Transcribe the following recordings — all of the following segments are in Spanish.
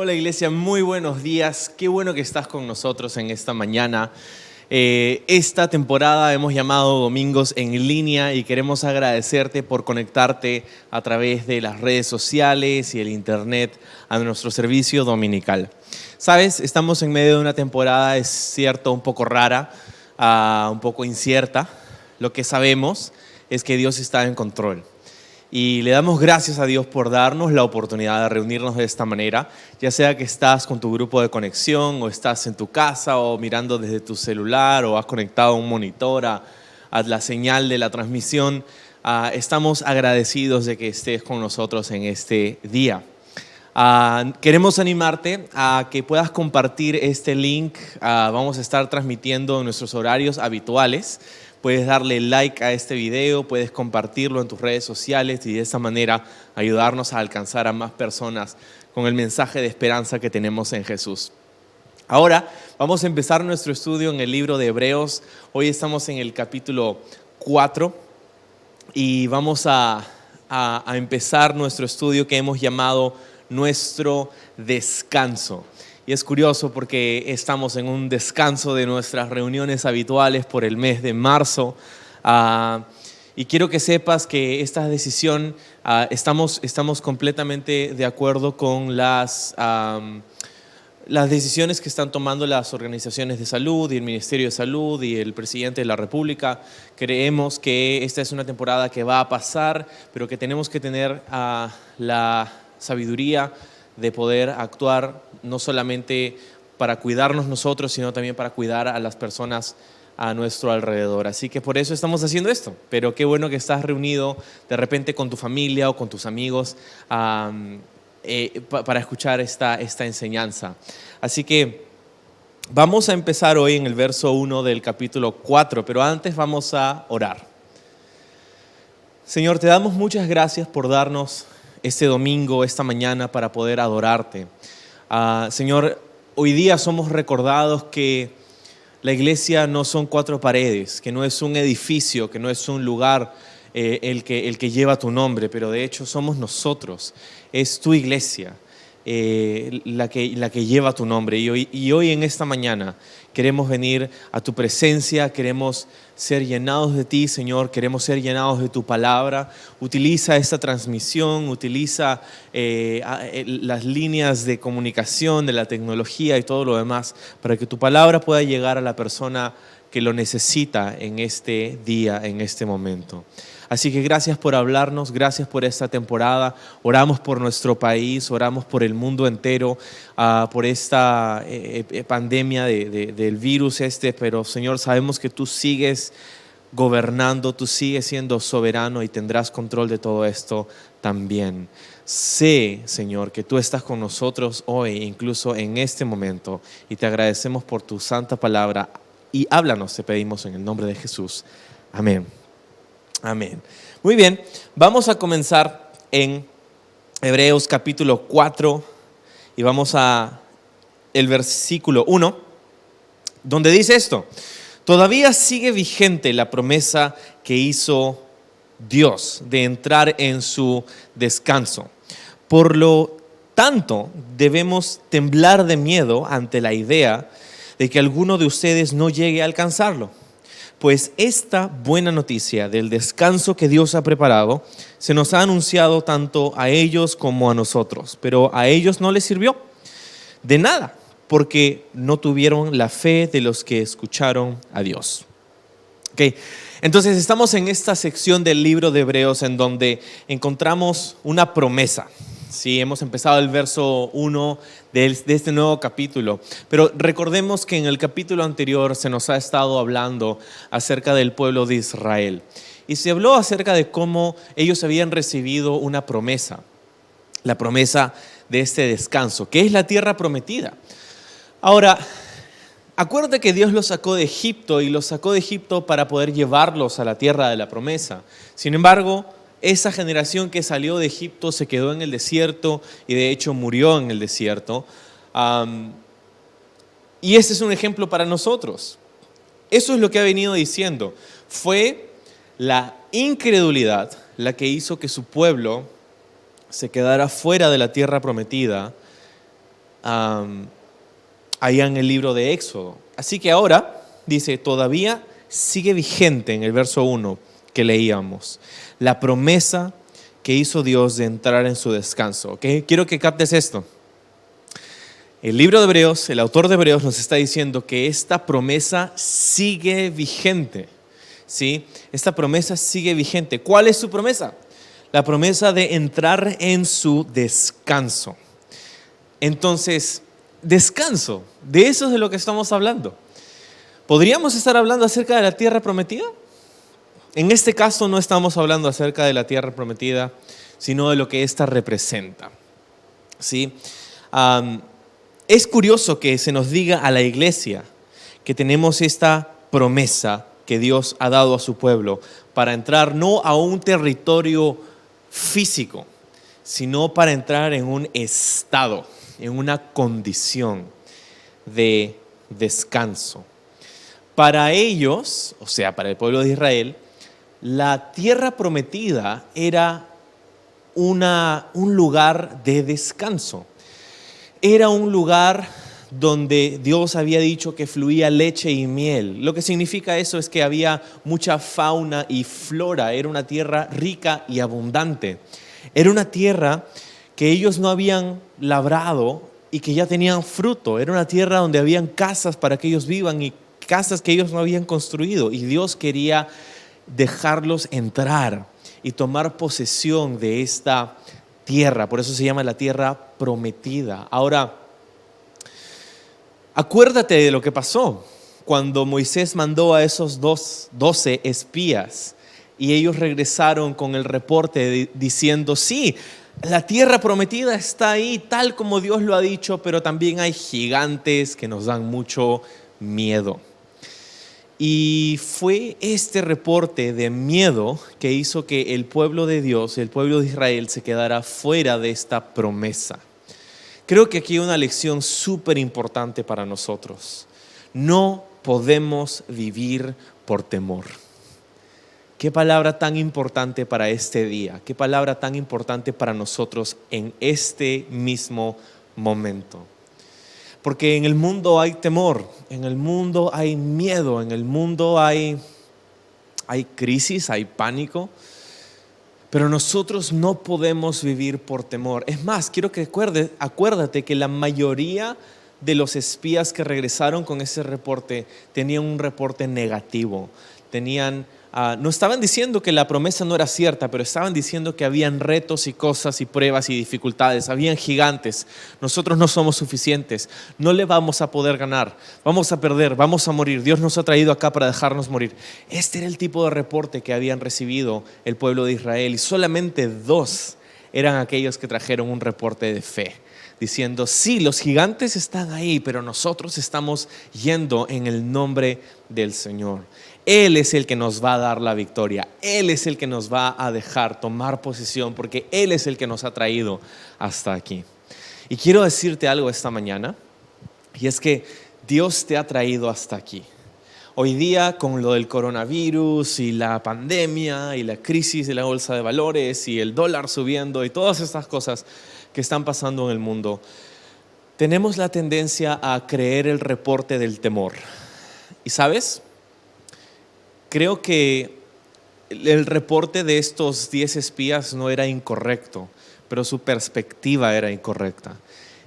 Hola iglesia, muy buenos días. Qué bueno que estás con nosotros en esta mañana. Esta temporada hemos llamado Domingos en Línea y queremos agradecerte por conectarte a través de las redes sociales y el internet a nuestro servicio dominical. Sabes, estamos en medio de una temporada, es cierto, un poco rara, un poco incierta. Lo que sabemos es que Dios está en control. Y le damos gracias a Dios por darnos la oportunidad de reunirnos de esta manera, ya sea que estás con tu grupo de conexión o estás en tu casa o mirando desde tu celular o has conectado un monitor a la señal de la transmisión. Estamos agradecidos de que estés con nosotros en este día. Queremos animarte a que puedas compartir este link. Vamos a estar transmitiendo en nuestros horarios habituales. Puedes darle like a este video, puedes compartirlo en tus redes sociales y de esa manera ayudarnos a alcanzar a más personas con el mensaje de esperanza que tenemos en Jesús. Ahora vamos a empezar nuestro estudio en el libro de Hebreos. Hoy estamos en el capítulo 4 y vamos a empezar nuestro estudio que hemos llamado Nuestro Descanso. Y es curioso porque estamos en un descanso de nuestras reuniones habituales por el mes de marzo. Y quiero que sepas que esta decisión, estamos completamente de acuerdo con las decisiones que están tomando las organizaciones de salud y el Ministerio de Salud y el presidente de la República. Creemos que esta es una temporada que va a pasar, pero que tenemos que tener la sabiduría de poder actuar no solamente para cuidarnos nosotros, sino también para cuidar a las personas a nuestro alrededor. Así que por eso estamos haciendo esto. Pero qué bueno que estás reunido de repente con tu familia o con tus amigos para escuchar esta enseñanza. Así que vamos a empezar hoy en el verso 1 del capítulo 4, pero antes vamos a orar. Señor, te damos muchas gracias por darnos este domingo, esta mañana, para poder adorarte. Señor, hoy día somos recordados que la iglesia no son cuatro paredes, que no es un edificio, que no es un lugar el que lleva tu nombre, pero de hecho somos nosotros, es tu iglesia la que lleva tu nombre. Y hoy en esta mañana queremos venir a tu presencia, queremos ser llenados de ti, Señor, queremos ser llenados de tu palabra. Utiliza esta transmisión, utiliza las líneas de comunicación, de la tecnología y todo lo demás, para que tu palabra pueda llegar a la persona que lo necesita en este día, en este momento. Así que gracias por hablarnos, gracias por esta temporada. Oramos por nuestro país, oramos por el mundo entero, por esta pandemia del virus pero Señor, sabemos que tú sigues gobernando, tú sigues siendo soberano y tendrás control de todo esto también. Sé, Señor, que tú estás con nosotros hoy, incluso en este momento, y te agradecemos por tu santa palabra. Y háblanos, te pedimos en el nombre de Jesús. Amén. Amén. Muy bien, vamos a comenzar en Hebreos capítulo 4 y vamos a el versículo 1, donde dice esto: todavía sigue vigente la promesa que hizo Dios de entrar en su descanso. Por lo tanto, debemos temblar de miedo ante la idea de que alguno de ustedes no llegue a alcanzarlo. Pues esta buena noticia del descanso que Dios ha preparado se nos ha anunciado tanto a ellos como a nosotros, pero a ellos no les sirvió de nada porque no tuvieron la fe de los que escucharon a Dios. Okay. Entonces estamos en esta sección del libro de Hebreos en donde encontramos una promesa. Sí, hemos empezado el verso 1 de este nuevo capítulo, pero recordemos que en el capítulo anterior se nos ha estado hablando acerca del pueblo de Israel y se habló acerca de cómo ellos habían recibido una promesa, la promesa de este descanso, que es la tierra prometida. Ahora, acuérdate que Dios los sacó de Egipto y los sacó de Egipto para poder llevarlos a la tierra de la promesa. Sin embargo, esa generación que salió de Egipto se quedó en el desierto y de hecho murió en el desierto. Y ese es un ejemplo para nosotros. Eso es lo que ha venido diciendo. Fue la incredulidad la que hizo que su pueblo se quedara fuera de la tierra prometida allá en el libro de Éxodo. Así que ahora, dice, todavía sigue vigente en el verso 1 que leíamos, la promesa que hizo Dios de entrar en su descanso. ¿Okay? Quiero que captes esto. El libro de Hebreos, el autor de Hebreos nos está diciendo que esta promesa sigue vigente. ¿Sí? Esta promesa sigue vigente. ¿Cuál es su promesa? La promesa de entrar en su descanso. Entonces, descanso, de eso es de lo que estamos hablando. ¿Podríamos estar hablando acerca de la tierra prometida? En este caso no estamos hablando acerca de la tierra prometida, sino de lo que ésta representa. ¿Sí? Es curioso que se nos diga a la iglesia que tenemos esta promesa que Dios ha dado a su pueblo para entrar no a un territorio físico, sino para entrar en un estado, en una condición de descanso. Para ellos, o sea, para el pueblo de Israel, la tierra prometida era un lugar de descanso. Era un lugar donde Dios había dicho que fluía leche y miel. Lo que significa eso es que había mucha fauna y flora. Era una tierra rica y abundante. Era una tierra que ellos no habían labrado y que ya tenían fruto. Era una tierra donde habían casas para que ellos vivan y casas que ellos no habían construido. Y Dios quería dejarlos entrar y tomar posesión de esta tierra. Por eso se llama la tierra prometida. Ahora, acuérdate de lo que pasó cuando Moisés mandó a esos 12 espías y ellos regresaron con el reporte diciendo, sí, la tierra prometida está ahí tal como Dios lo ha dicho, pero también hay gigantes que nos dan mucho miedo. Y fue este reporte de miedo que hizo que el pueblo de Dios, el pueblo de Israel, se quedara fuera de esta promesa. Creo que aquí hay una lección súper importante para nosotros. No podemos vivir por temor. Qué palabra tan importante para este día, qué palabra tan importante para nosotros en este mismo momento. Porque en el mundo hay temor, en el mundo hay miedo, en el mundo hay crisis, hay pánico. Pero nosotros no podemos vivir por temor. Es más, quiero que acuérdate que la mayoría de los espías que regresaron con ese reporte tenían un reporte negativo. No estaban diciendo que la promesa no era cierta, pero estaban diciendo que habían retos y cosas y pruebas y dificultades. Habían gigantes. Nosotros no somos suficientes. No le vamos a poder ganar. Vamos a perder, vamos a morir. Dios nos ha traído acá para dejarnos morir. Este era el tipo de reporte que habían recibido el pueblo de Israel. Y solamente 2 eran aquellos que trajeron un reporte de fe, diciendo, sí, los gigantes están ahí, pero nosotros estamos yendo en el nombre del Señor. Él es el que nos va a dar la victoria. Él es el que nos va a dejar tomar posesión, porque Él es el que nos ha traído hasta aquí. Y quiero decirte algo esta mañana, y es que Dios te ha traído hasta aquí. Hoy día, con lo del coronavirus y la pandemia y la crisis de la bolsa de valores y el dólar subiendo y todas estas cosas que están pasando en el mundo, tenemos la tendencia a creer el reporte del temor. ¿Y sabes? Creo que el reporte de estos 10 espías no era incorrecto, pero su perspectiva era incorrecta.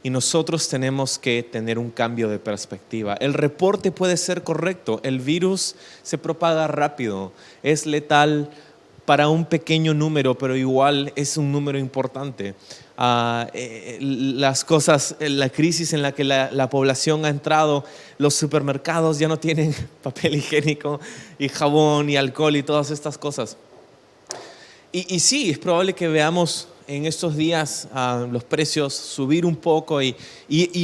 Y nosotros tenemos que tener un cambio de perspectiva. El reporte puede ser correcto. El virus se propaga rápido, es letal para un pequeño número, pero igual es un número importante. Las cosas, la crisis en la que la población ha entrado, los supermercados ya no tienen papel higiénico y jabón y alcohol y todas estas cosas. Y sí, es probable que veamos en estos días los precios subir un poco y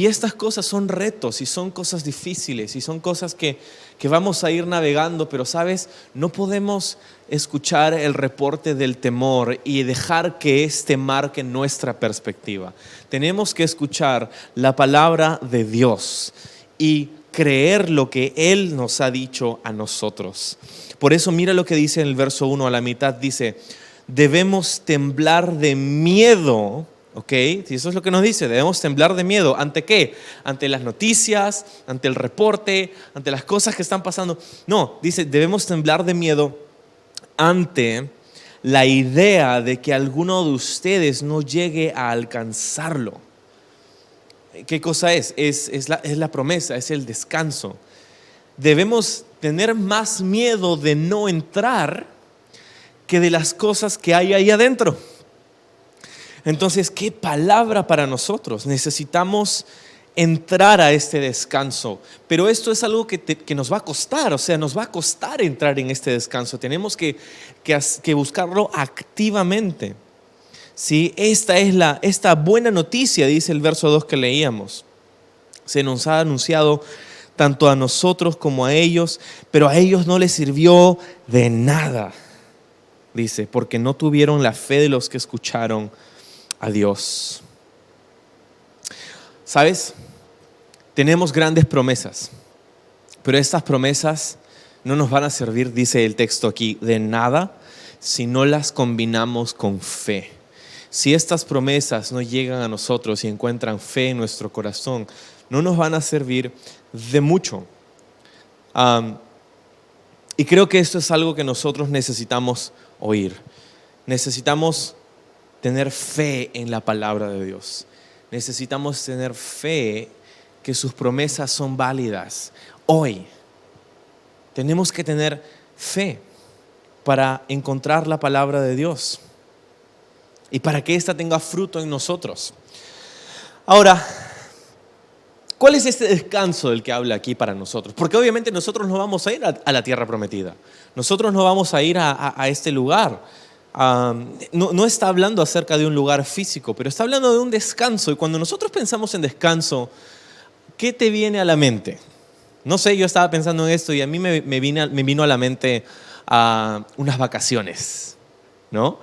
estas cosas son retos y son cosas difíciles y son cosas que vamos a ir navegando, pero sabes, no podemos escuchar el reporte del temor y dejar que este marque nuestra perspectiva. Tenemos que escuchar la palabra de Dios y creer lo que Él nos ha dicho a nosotros. Por eso mira lo que dice en el verso 1 a la mitad, dice: debemos temblar de miedo, ¿ok? Y eso es lo que nos dice, debemos temblar de miedo. ¿Ante qué? Ante las noticias, ante el reporte, ante las cosas que están pasando. No, dice, debemos temblar de miedo ante la idea de que alguno de ustedes no llegue a alcanzarlo. ¿Qué cosa es? Es la promesa, es el descanso. Debemos tener más miedo de no entrar que de las cosas que hay ahí adentro. Entonces, ¿qué palabra para nosotros? Necesitamos entrar a este descanso, pero esto es algo que nos va a costar, o sea, nos va a costar entrar en este descanso. Tenemos que buscarlo activamente. ¿Sí? Esta buena noticia, dice el verso 2 que leíamos, se nos ha anunciado tanto a nosotros como a ellos, pero a ellos no les sirvió de nada, dice, porque no tuvieron la fe de los que escucharon a Dios. ¿Sabes? Tenemos grandes promesas, pero estas promesas no nos van a servir, dice el texto aquí, de nada si no las combinamos con fe. Si estas promesas no llegan a nosotros y encuentran fe en nuestro corazón, no nos van a servir de mucho. Y creo que esto es algo que nosotros necesitamos oír. Necesitamos tener fe en la palabra de Dios. Necesitamos tener fe que sus promesas son válidas. Hoy tenemos que tener fe para encontrar la palabra de Dios y para que ésta tenga fruto en nosotros. Ahora, ¿cuál es este descanso del que habla aquí para nosotros? Porque obviamente nosotros no vamos a ir a la tierra prometida. Nosotros no vamos a ir a este lugar. No está hablando acerca de un lugar físico, pero está hablando de un descanso. Y cuando nosotros pensamos en descanso, ¿qué te viene a la mente? No sé, yo estaba pensando en esto y a mí me vino a la mente unas vacaciones, ¿no?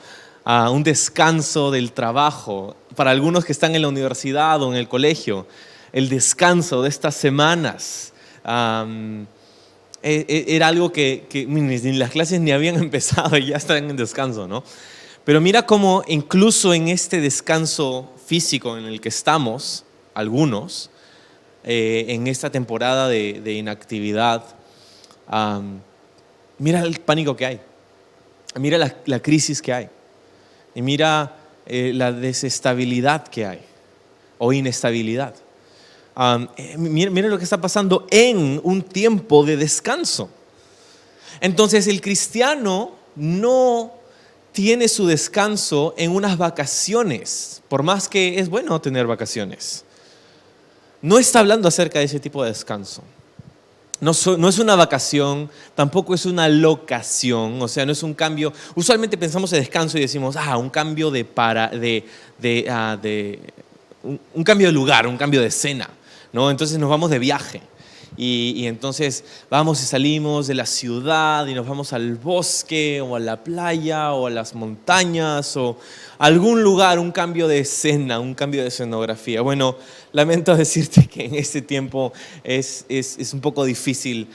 Un descanso del trabajo. Para algunos que están en la universidad o en el colegio, el descanso de estas semanas era algo que ni las clases ni habían empezado y ya están en descanso, ¿no? Pero mira cómo incluso en este descanso físico en el que estamos, algunos, en esta temporada de inactividad, mira el pánico que hay, mira la crisis que hay, y mira la desestabilidad que hay o inestabilidad. Miren lo que está pasando en un tiempo de descanso. Entonces el cristiano no tiene su descanso en unas vacaciones, por más que es bueno tener vacaciones. No está hablando acerca de ese tipo de descanso. No es una vacación, tampoco es una locación, o sea, no es un cambio. Usualmente pensamos en descanso y decimos, un cambio un cambio de lugar, un cambio de escena, ¿no? Entonces nos vamos de viaje y entonces vamos y salimos de la ciudad y nos vamos al bosque o a la playa o a las montañas o a algún lugar, un cambio de escena, un cambio de escenografía. Bueno, lamento decirte que en este tiempo es un poco difícil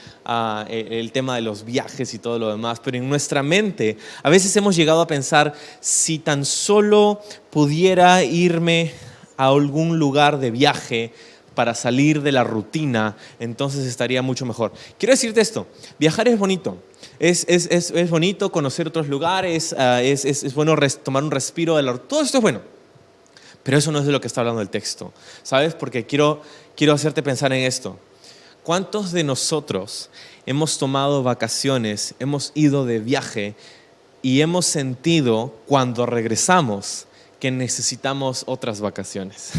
el tema de los viajes y todo lo demás, pero en nuestra mente a veces hemos llegado a pensar, si tan solo pudiera irme a algún lugar de viaje para salir de la rutina, entonces estaría mucho mejor. Quiero decirte esto, viajar es bonito, es bonito conocer otros lugares, es bueno tomar un respiro, todo esto es bueno, pero eso no es de lo que está hablando el texto, ¿sabes? Porque quiero hacerte pensar en esto. ¿Cuántos de nosotros hemos tomado vacaciones, hemos ido de viaje y hemos sentido cuando regresamos que necesitamos otras vacaciones?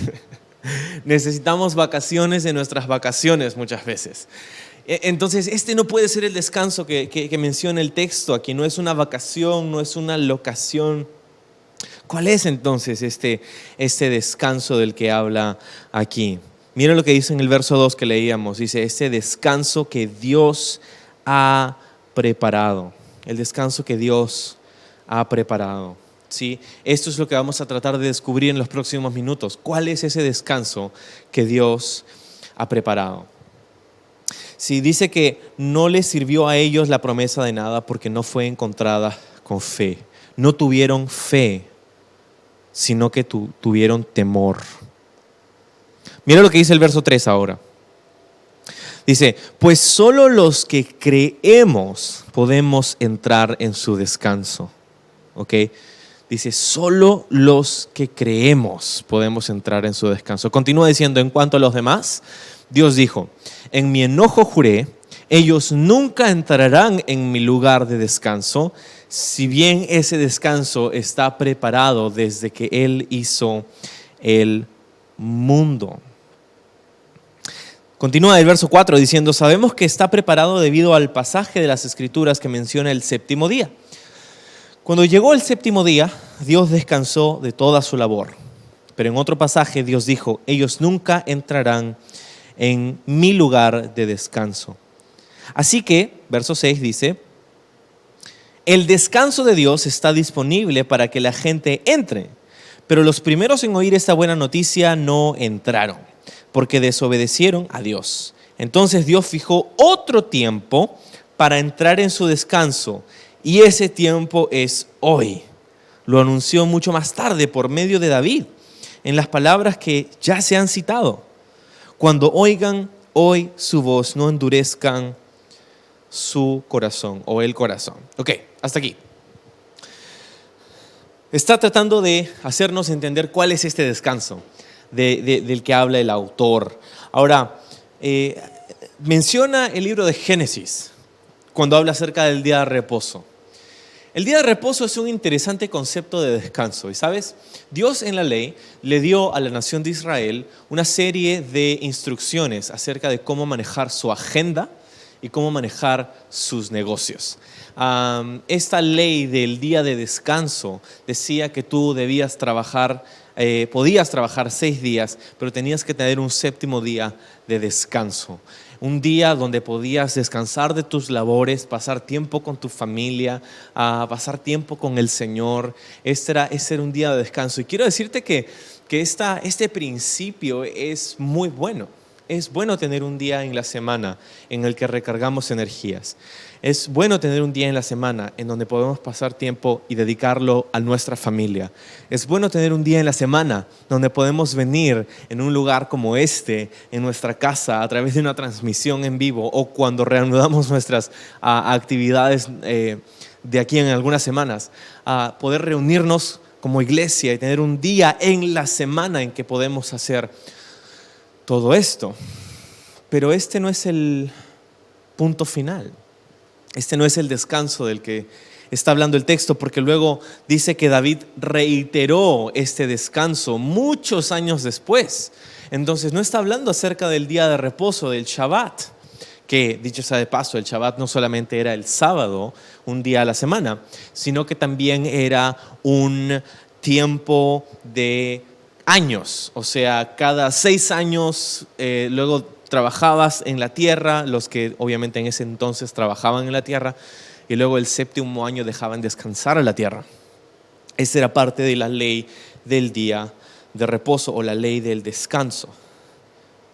Necesitamos vacaciones de nuestras vacaciones muchas veces. Entonces, este no puede ser el descanso que menciona el texto aquí. No es una vacación, no es una locación. ¿Cuál es entonces este descanso del que habla aquí? Mira lo que dice en el verso 2 que leíamos. Dice, este descanso que Dios ha preparado. El descanso que Dios ha preparado. ¿Sí? Esto es lo que vamos a tratar de descubrir en los próximos minutos. ¿Cuál es ese descanso que Dios ha preparado? Sí, dice que no les sirvió a ellos la promesa de nada porque no fue encontrada con fe. No tuvieron fe sino que tuvieron temor. Mira lo que dice el verso 3 ahora. Dice, pues solo los que creemos podemos entrar en su descanso. ¿Ok? Dice, solo los que creemos podemos entrar en su descanso. Continúa diciendo, en cuanto a los demás, Dios dijo, en mi enojo juré, ellos nunca entrarán en mi lugar de descanso, si bien ese descanso está preparado desde que Él hizo el mundo. Continúa el verso 4 diciendo, sabemos que está preparado debido al pasaje de las Escrituras que menciona el séptimo día. Cuando llegó el séptimo día, Dios descansó de toda su labor. Pero en otro pasaje Dios dijo, ellos nunca entrarán en mi lugar de descanso. Así que, verso 6 dice, el descanso de Dios está disponible para que la gente entre, pero los primeros en oír esta buena noticia no entraron, porque desobedecieron a Dios. Entonces Dios fijó otro tiempo para entrar en su descanso, y ese tiempo es hoy. Lo anunció mucho más tarde por medio de David, en las palabras que ya se han citado. Cuando oigan hoy su voz, no endurezcan su corazón o el corazón. Ok, hasta aquí. Está tratando de hacernos entender cuál es este descanso del que habla el autor. Ahora, menciona el libro de Génesis cuando habla acerca del día de reposo. El día de reposo es un interesante concepto de descanso. Y sabes, Dios en la ley le dio a la nación de Israel una serie de instrucciones acerca de cómo manejar su agenda y cómo manejar sus negocios. Esta ley del día de descanso decía que tú debías trabajar, podías trabajar 6 días, pero tenías que tener un séptimo día de descanso. Un día donde podías descansar de tus labores, pasar tiempo con tu familia, pasar tiempo con el Señor. Ese era un día de descanso. Y quiero decirte que este principio es muy bueno. Es bueno tener un día en la semana en el que recargamos energías. Es bueno tener un día en la semana en donde podemos pasar tiempo y dedicarlo a nuestra familia. Es bueno tener un día en la semana donde podemos venir en un lugar como este, en nuestra casa, a través de una transmisión en vivo o cuando reanudamos nuestras actividades de aquí en algunas semanas, a poder reunirnos como iglesia y tener un día en la semana en que podemos hacer todo esto. Pero este no es el punto final. Este no es el descanso del que está hablando el texto, porque luego dice que David reiteró este descanso muchos años después. Entonces no está hablando acerca del día de reposo, del Shabbat, que dicho sea de paso, el Shabbat no solamente era el sábado, un día a la semana, sino que también era un tiempo de años. O sea, cada 6 años luego trabajabas en la tierra, los que obviamente en ese entonces trabajaban en la tierra, y luego el séptimo año dejaban descansar a la tierra. Esa era parte de la ley del día de reposo o la ley del descanso.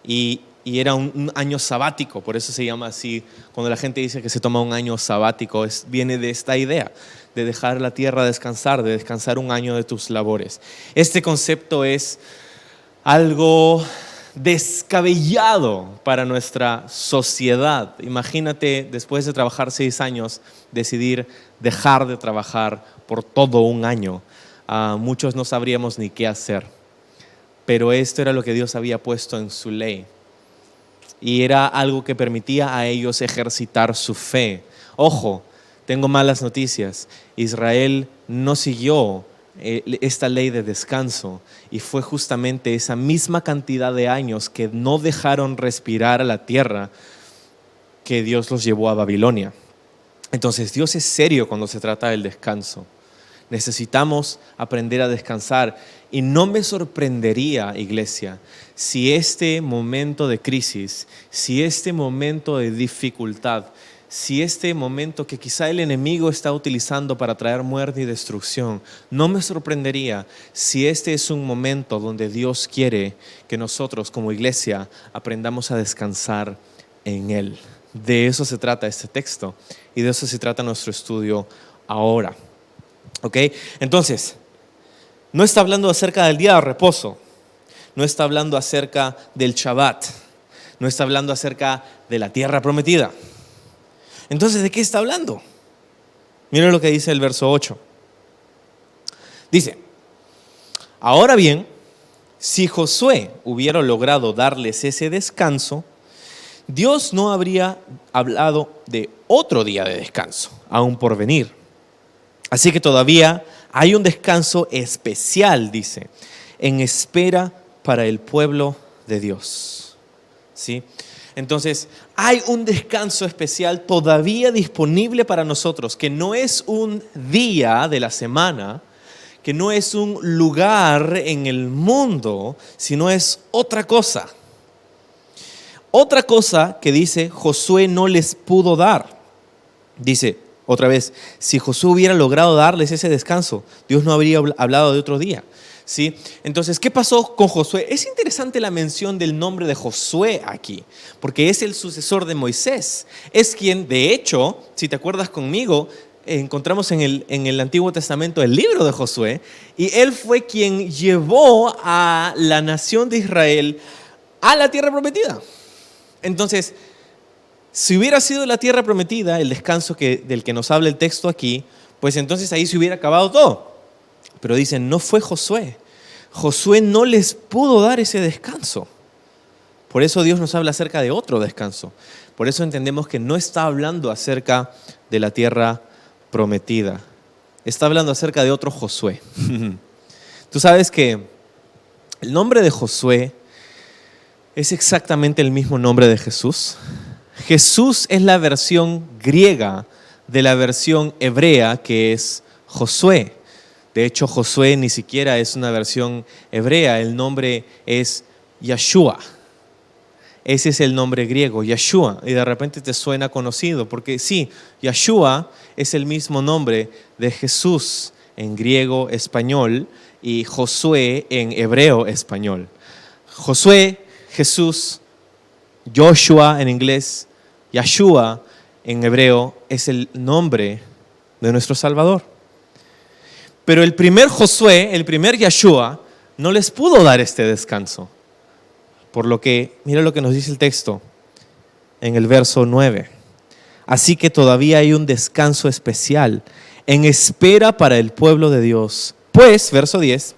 Y era un año sabático, por eso se llama así. Cuando la gente dice que se toma un año sabático, viene de esta idea de dejar la tierra descansar, de descansar un año de tus labores. Este concepto es algo descabellado para nuestra sociedad. Imagínate, después de trabajar 6 años, decidir dejar de trabajar por todo un año. Muchos no sabríamos ni qué hacer. Pero esto era lo que Dios había puesto en su ley. Y era algo que permitía a ellos ejercitar su fe. Ojo, tengo malas noticias. Israel no siguió esta ley de descanso, y fue justamente esa misma cantidad de años que no dejaron respirar a la tierra que Dios los llevó a Babilonia. Entonces Dios es serio cuando se trata del descanso. Necesitamos aprender a descansar, y no me sorprendería, iglesia, si este momento de crisis, si este momento de dificultad, si este momento que quizá el enemigo está utilizando para traer muerte y destrucción, no me sorprendería si este es un momento donde Dios quiere que nosotros como iglesia aprendamos a descansar en Él. De eso se trata este texto, y de eso se trata nuestro estudio ahora. ¿Ok? Entonces, No está hablando acerca del día de reposo, no está hablando acerca del Shabbat, no está hablando acerca de la tierra prometida. Entonces, ¿de qué está hablando? Miren lo que dice el verso 8. Dice, ahora bien, si Josué hubiera logrado darles ese descanso, Dios no habría hablado de otro día de descanso, aún por venir. Así que todavía hay un descanso especial, dice, en espera para el pueblo de Dios. ¿Sí? Entonces, hay un descanso especial todavía disponible para nosotros, que no es un día de la semana, que no es un lugar en el mundo, sino es otra cosa. Otra cosa que dice Josué no les pudo dar. Dice otra vez, si Josué hubiera logrado darles ese descanso, Dios no habría hablado de otro día. ¿Sí? Entonces, ¿qué pasó con Josué? Es interesante la mención del nombre de Josué aquí, porque es el sucesor de Moisés. Es quien, de hecho, si te acuerdas conmigo, encontramos en el Antiguo Testamento el libro de Josué, y él fue quien llevó a la nación de Israel a la tierra prometida. Entonces, si hubiera sido la tierra prometida, el descanso del que nos habla el texto aquí, pues entonces ahí se hubiera acabado todo. Pero dicen, no fue Josué. Josué no les pudo dar ese descanso. Por eso Dios nos habla acerca de otro descanso. Por eso entendemos que no está hablando acerca de la tierra prometida. Está hablando acerca de otro Josué. Tú sabes que el nombre de Josué es exactamente el mismo nombre de Jesús. Jesús es la versión griega de la versión hebrea que es Josué. De hecho, Josué ni siquiera es una versión hebrea, el nombre es Yeshua. Ese es el nombre griego, Yeshua, y de repente te suena conocido, porque sí, Yeshua es el mismo nombre de Jesús en griego español y Josué en hebreo español. Josué, Jesús, Joshua en inglés, Yeshua en hebreo es el nombre de nuestro Salvador. Pero el primer Josué, el primer Yeshua, no les pudo dar este descanso. Por lo que, mira lo que nos dice el texto en el verso 9. Así que todavía hay un descanso especial en espera para el pueblo de Dios. Pues, verso 10,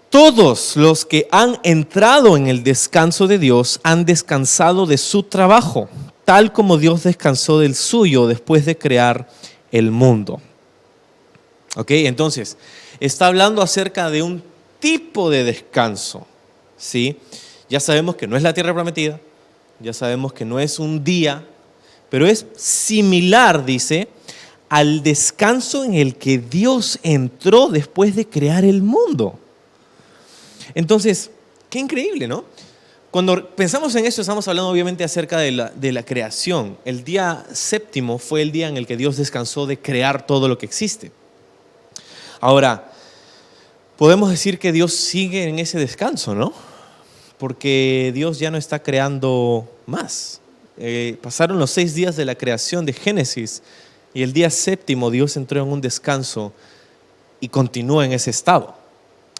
todos los que han entrado en el descanso de Dios han descansado de su trabajo, tal como Dios descansó del suyo después de crear el mundo. Ok, entonces, está hablando acerca de un tipo de descanso, ¿sí? Ya sabemos que no es la tierra prometida, ya sabemos que no es un día, pero es similar, dice, al descanso en el que Dios entró después de crear el mundo. Entonces, qué increíble, ¿no? Cuando pensamos en eso, estamos hablando obviamente acerca de la creación. El día séptimo fue el día en el que Dios descansó de crear todo lo que existe. Ahora, podemos decir que Dios sigue en ese descanso, ¿no? Porque Dios ya no está creando más. Pasaron los 6 días de la creación de Génesis y el día séptimo Dios entró en un descanso y continúa en ese estado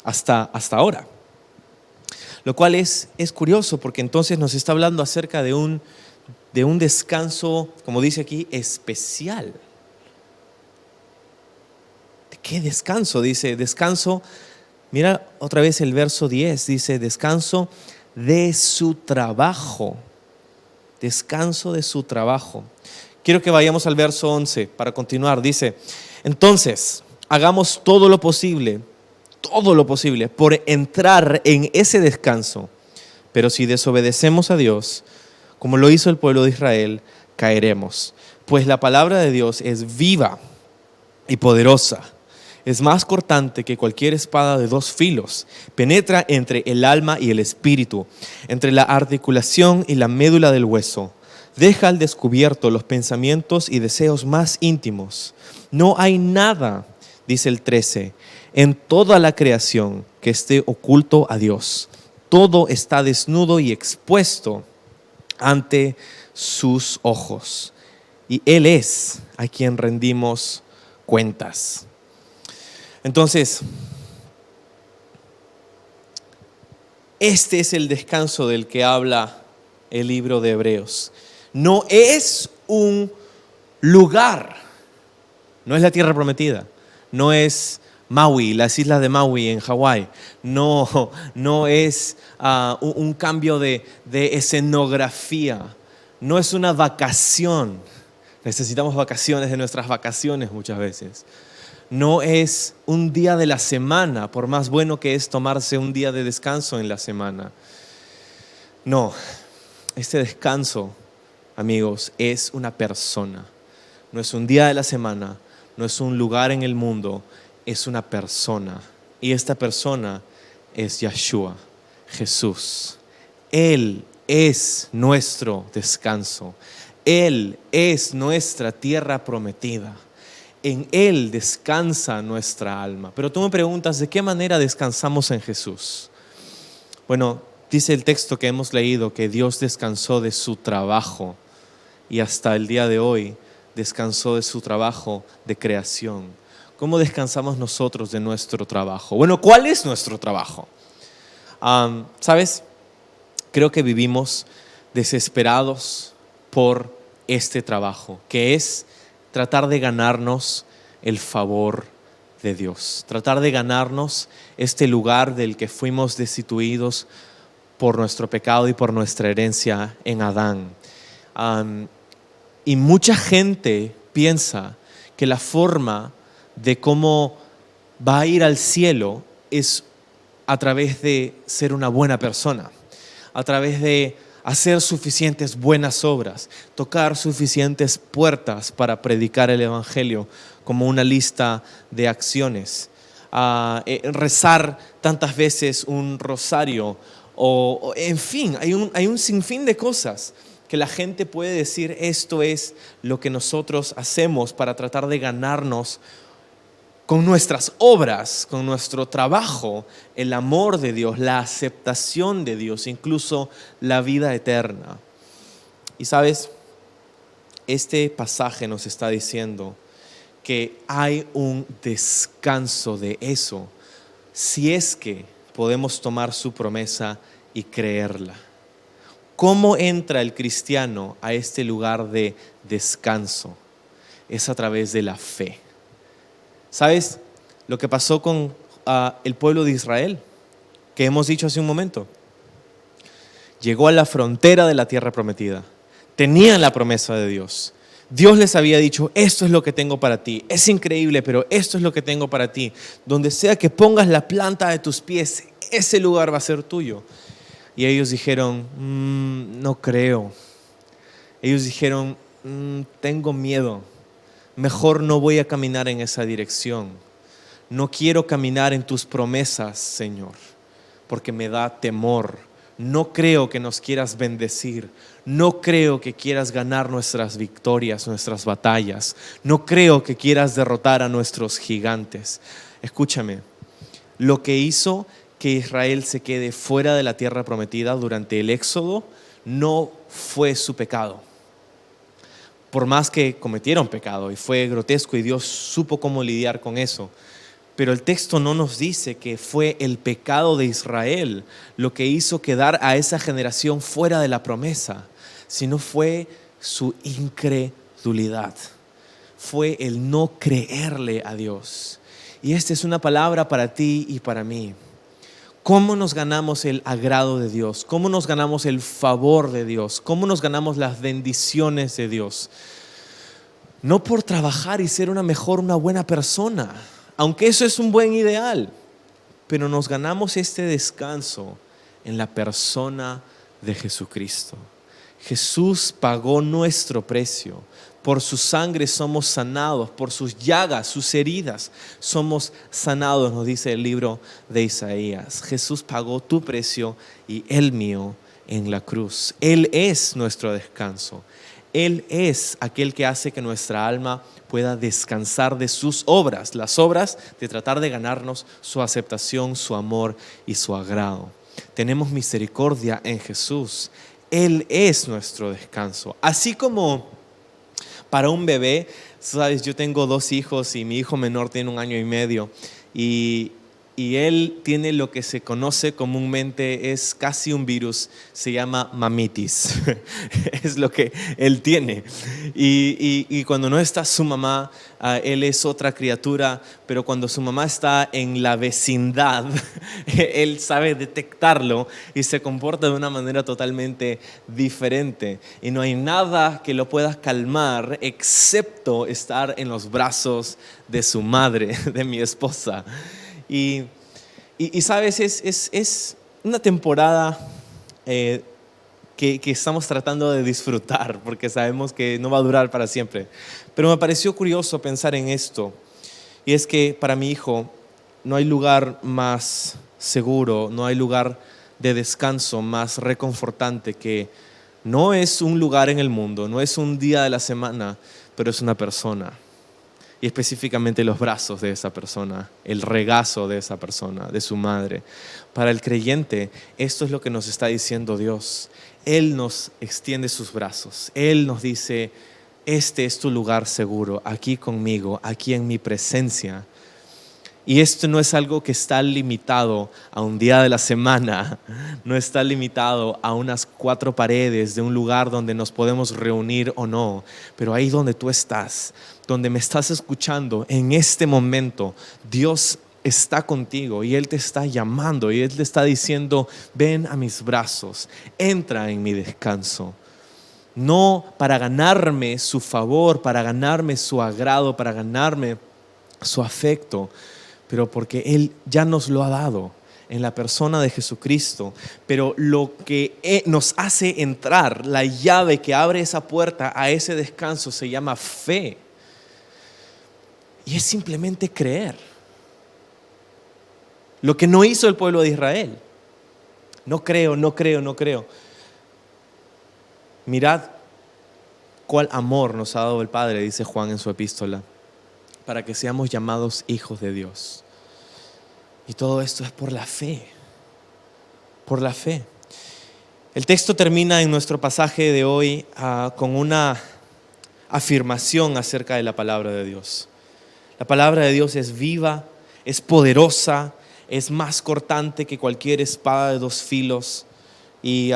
hasta ahora. Lo cual es curioso porque entonces nos está hablando acerca de un descanso, como dice aquí, especial. ¿De qué descanso? Dice, descanso, mira otra vez el verso 10, dice, descanso de su trabajo. Descanso de su trabajo. Quiero que vayamos al verso 11 para continuar. Dice, entonces, hagamos todo lo posible por entrar en ese descanso. Pero si desobedecemos a Dios, como lo hizo el pueblo de Israel, caeremos. Pues la palabra de Dios es viva y poderosa. Es más cortante que cualquier espada de 2 filos. Penetra entre el alma y el espíritu, entre la articulación y la médula del hueso. Deja al descubierto los pensamientos y deseos más íntimos. No hay nada, dice el 13, en toda la creación que esté oculto a Dios. Todo está desnudo y expuesto ante sus ojos. Y Él es a quien rendimos cuentas. Entonces, Este es el descanso del que habla el libro de Hebreos. No es un lugar, no es la tierra prometida, no es Maui, las islas de Maui en Hawái, no es un cambio de escenografía, no es una vacación. Necesitamos vacaciones de nuestras vacaciones muchas veces. No es un día de la semana, por más bueno que es tomarse un día de descanso en la semana. No, este descanso, amigos, es una persona. No es un día de la semana, no es un lugar en el mundo, es una persona. Y esta persona es Yeshua, Jesús. Él es nuestro descanso. Él es nuestra tierra prometida. En Él descansa nuestra alma. Pero tú me preguntas, ¿de qué manera descansamos en Jesús? Bueno, dice el texto que hemos leído que Dios descansó de su trabajo y hasta el día de hoy descansó de su trabajo de creación. ¿Cómo descansamos nosotros de nuestro trabajo? Bueno, ¿cuál es nuestro trabajo? ¿Sabes? Creo que vivimos desesperados por este trabajo, que es tratar de ganarnos el favor de Dios, tratar de ganarnos este lugar del que fuimos destituidos por nuestro pecado y por nuestra herencia en Adán. Y mucha gente piensa que la forma de cómo va a ir al cielo es a través de ser una buena persona, a través de hacer suficientes buenas obras, tocar suficientes puertas para predicar el Evangelio como una lista de acciones, rezar tantas veces un rosario, o en fin, hay un sinfín de cosas que la gente puede decir, esto es lo que nosotros hacemos para tratar de ganarnos con nuestras obras, con nuestro trabajo, el amor de Dios, la aceptación de Dios, incluso la vida eterna. Y sabes, este pasaje nos está diciendo que hay un descanso de eso, si es que podemos tomar su promesa y creerla. ¿Cómo entra el cristiano a este lugar de descanso? Es a través de la fe. ¿Sabes lo que pasó con el pueblo de Israel? Que hemos dicho hace un momento. Llegó a la frontera de la tierra prometida. Tenían la promesa de Dios. Dios les había dicho, esto es lo que tengo para ti. Es increíble, pero esto es lo que tengo para ti. Donde sea que pongas la planta de tus pies, ese lugar va a ser tuyo. Y ellos dijeron, no creo. Ellos dijeron, tengo miedo. Mejor no voy a caminar en esa dirección. No quiero caminar en tus promesas, Señor, porque me da temor. No creo que nos quieras bendecir. No creo que quieras ganar nuestras victorias, nuestras batallas. No creo que quieras derrotar a nuestros gigantes. Escúchame, lo que hizo que Israel se quede fuera de la tierra prometida durante el Éxodo no fue su pecado. Por más que cometieron pecado y fue grotesco y Dios supo cómo lidiar con eso. Pero el texto no nos dice que fue el pecado de Israel lo que hizo quedar a esa generación fuera de la promesa, sino fue su incredulidad. Fue el no creerle a Dios. Y esta es una palabra para ti y para mí. ¿Cómo nos ganamos el agrado de Dios? ¿Cómo nos ganamos el favor de Dios? ¿Cómo nos ganamos las bendiciones de Dios? No por trabajar y ser una buena persona, aunque eso es un buen ideal, pero nos ganamos este descanso en la persona de Jesucristo. Jesús pagó nuestro precio. Por su sangre somos sanados, por sus llagas, sus heridas, somos sanados, nos dice el libro de Isaías. Jesús pagó tu precio y el mío en la cruz. Él es nuestro descanso. Él es aquel que hace que nuestra alma pueda descansar de sus obras, las obras de tratar de ganarnos su aceptación, su amor y su agrado. Tenemos misericordia en Jesús. Él es nuestro descanso. Así como para un bebé, sabes, yo tengo 2 hijos y mi hijo menor tiene 1 año y medio y y él tiene lo que se conoce comúnmente, es casi un virus, se llama mamitis. Es lo que él tiene. Y cuando no está su mamá, él es otra criatura, pero cuando su mamá está en la vecindad, él sabe detectarlo y se comporta de una manera totalmente diferente. Y no hay nada que lo pueda calmar excepto estar en los brazos de su madre, de mi esposa. Y sabes, es una temporada que estamos tratando de disfrutar porque sabemos que no va a durar para siempre. Pero me pareció curioso pensar en esto, y es que para mi hijo no hay lugar más seguro, no hay lugar de descanso más reconfortante que no es un lugar en el mundo, no es un día de la semana, pero es una persona. Y específicamente los brazos de esa persona, el regazo de esa persona, de su madre. Para el creyente, esto es lo que nos está diciendo Dios. Él nos extiende sus brazos. Él nos dice, este es tu lugar seguro, aquí conmigo, aquí en mi presencia. Y esto no es algo que está limitado a un día de la semana, no está limitado a unas 4 paredes de un lugar donde nos podemos reunir o no, pero ahí donde tú estás, donde me estás escuchando en este momento, Dios está contigo y Él te está llamando y Él te está diciendo, ven a mis brazos, entra en mi descanso. No para ganarme su favor, para ganarme su agrado, para ganarme su afecto, pero porque Él ya nos lo ha dado en la persona de Jesucristo. Pero lo que nos hace entrar, la llave que abre esa puerta a ese descanso se llama fe. Y es simplemente creer. Lo que no hizo el pueblo de Israel. No creo. Mirad cuál amor nos ha dado el Padre, dice Juan en su epístola, para que seamos llamados hijos de Dios. Y todo esto es por la fe. Por la fe. El texto termina en nuestro pasaje de hoy con una afirmación acerca de la palabra de Dios. La palabra de Dios es viva, es poderosa, es más cortante que cualquier espada de 2 filos. Y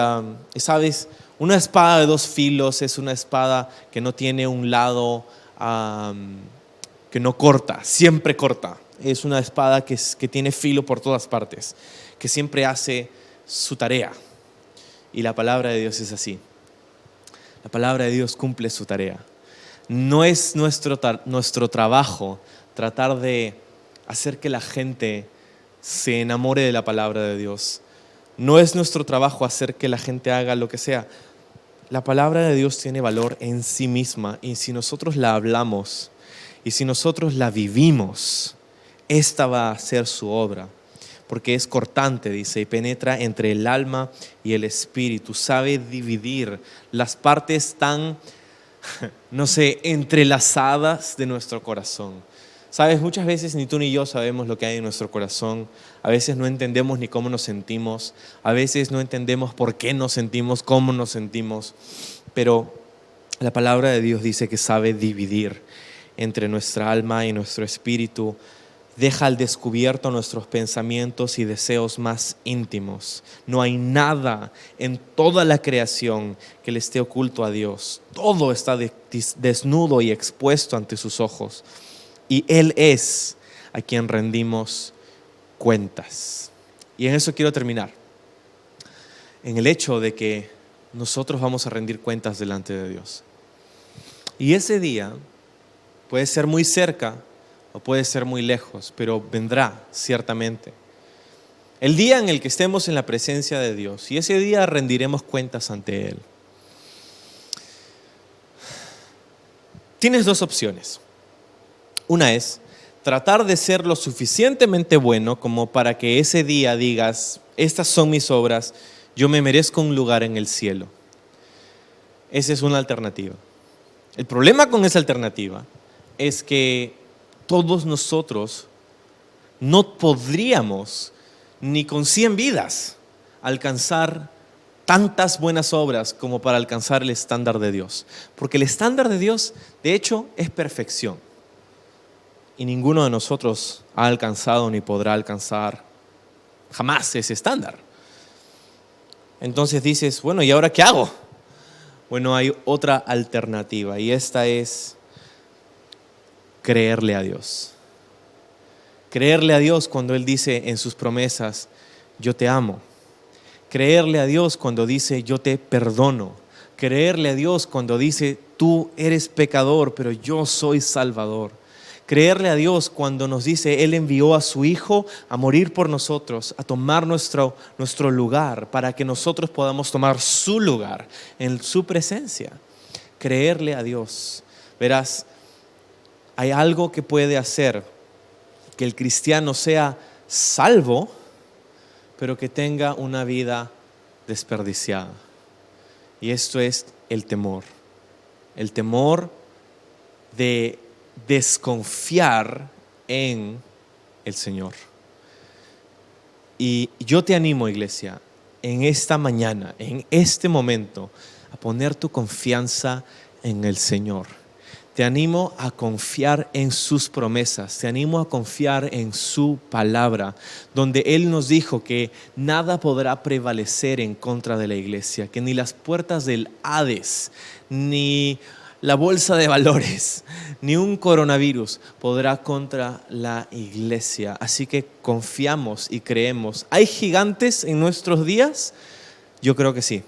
sabes, una espada de 2 filos es una espada que no tiene un lado que no corta, siempre corta. Es una espada que tiene filo por todas partes, que siempre hace su tarea. Y la palabra de Dios es así. La palabra de Dios cumple su tarea. No es nuestro trabajo tratar de hacer que la gente se enamore de la palabra de Dios. No es nuestro trabajo hacer que la gente haga lo que sea. La palabra de Dios tiene valor en sí misma, y si nosotros la hablamos y si nosotros la vivimos, esta va a ser su obra, porque es cortante, dice, y penetra entre el alma y el espíritu, sabe dividir las partes tan, entrelazadas de nuestro corazón. Sabes, muchas veces ni tú ni yo sabemos lo que hay en nuestro corazón. A veces no entendemos ni cómo nos sentimos, a veces no entendemos por qué nos sentimos, cómo nos sentimos, pero la palabra de Dios dice que sabe dividir entre nuestra alma y nuestro espíritu. Deja al descubierto nuestros pensamientos y deseos más íntimos. No hay nada en toda la creación que le esté oculto a Dios. Todo está desnudo y expuesto ante sus ojos. Y Él es a quien rendimos cuentas. Y en eso quiero terminar. En el hecho de que nosotros vamos a rendir cuentas delante de Dios. Y ese día puede ser muy cerca o puede ser muy lejos, pero vendrá ciertamente. El día en el que estemos en la presencia de Dios, y ese día rendiremos cuentas ante Él. Tienes 2 opciones. Una es tratar de ser lo suficientemente bueno como para que ese día digas, estas son mis obras, yo me merezco un lugar en el cielo. Esa es una alternativa. El problema con esa alternativa es que todos nosotros no podríamos ni con 100 vidas alcanzar tantas buenas obras como para alcanzar el estándar de Dios. Porque el estándar de Dios, de hecho, es perfección. y ninguno de nosotros ha alcanzado ni podrá alcanzar jamás ese estándar. Entonces dices, bueno, ¿y ahora qué hago? Bueno, hay otra alternativa y esta es creerle a Dios. Creerle a Dios cuando Él dice en sus promesas, yo te amo. Creerle a Dios cuando dice, yo te perdono. Creerle a Dios cuando dice, tú eres pecador, pero yo soy salvador. Creerle a Dios cuando nos dice, Él envió a su Hijo a morir por nosotros, a tomar nuestro lugar, para que nosotros podamos tomar su lugar en su presencia. Creerle a Dios. Verás, hay algo que puede hacer que el cristiano sea salvo, pero que tenga una vida desperdiciada. Y esto es el temor. El temor de desconfiar en el Señor. Y yo te animo, iglesia, en esta mañana, en este momento, a poner tu confianza en el Señor. Te animo a confiar en sus promesas, te animo a confiar en su palabra, donde Él nos dijo que nada podrá prevalecer en contra de la iglesia, que ni las puertas del Hades, ni la bolsa de valores, ni un coronavirus podrá contra la iglesia. Así que confiamos y creemos. ¿Hay gigantes en nuestros días? Yo creo que sí.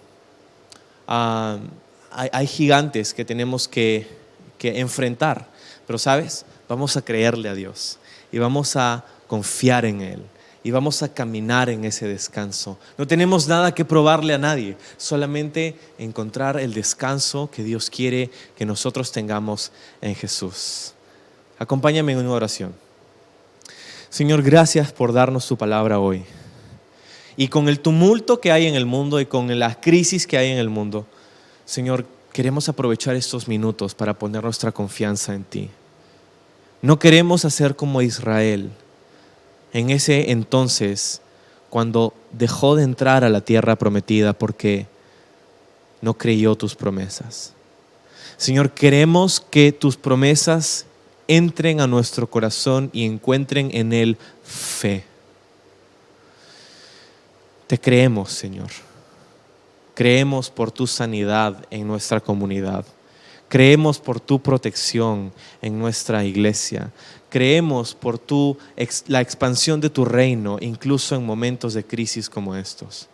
Hay gigantes que tenemos que enfrentar, pero ¿sabes? Vamos a creerle a Dios y vamos a confiar en Él y vamos a caminar en ese descanso. No tenemos nada que probarle a nadie, solamente encontrar el descanso que Dios quiere que nosotros tengamos en Jesús. Acompáñame en una oración. Señor, gracias por darnos tu palabra hoy. Y con el tumulto que hay en el mundo y con la crisis que hay en el mundo, Señor, queremos aprovechar estos minutos para poner nuestra confianza en ti. No queremos hacer como Israel en ese entonces, cuando dejó de entrar a la tierra prometida porque no creyó tus promesas. Señor, queremos que tus promesas entren a nuestro corazón y encuentren en él fe. Te creemos, Señor. Creemos por tu sanidad en nuestra comunidad. Creemos por tu protección en nuestra iglesia. Creemos por la expansión de tu reino, incluso en momentos de crisis como estos.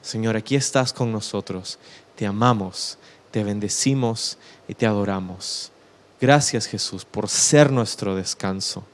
Señor, aquí estás con nosotros. Te amamos, te bendecimos y te adoramos. Gracias, Jesús, por ser nuestro descanso.